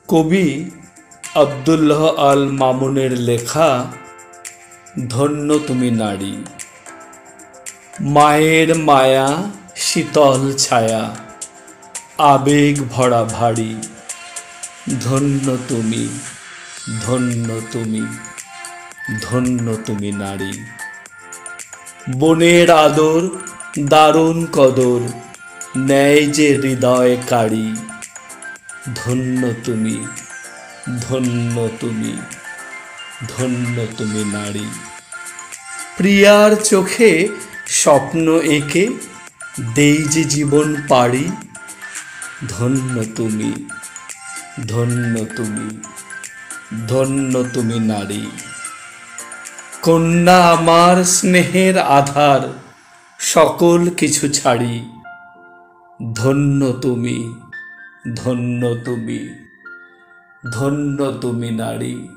কবি আব্দুল্লাহ আল মামুনের লেখা ধন্য তুমি নারী। মায়ের মায়া শীতল ছায়া, আবেগ ভরা ভারী। ধন্য তুমি, ধন্য তুমি, ধন্য তুমি নারী। বনের আদর দারুণ কদর, নেয় যে হৃদয় কাড়ি। ধন্য তুমি, ধন্য তুমি, ধন্য তুমি নারী। প্রিয়ার চোখে স্বপ্ন এঁকে দেই যে জীবন পাড়ি। ধন্য তুমি, ধন্য তুমি, ধন্য তুমি নারী। কন্যা আমার স্নেহের আধার, সকল কিছু ছাড়ি। ধন্য তুমি, ধন্য তুমি, ধন্য তুমি নারী।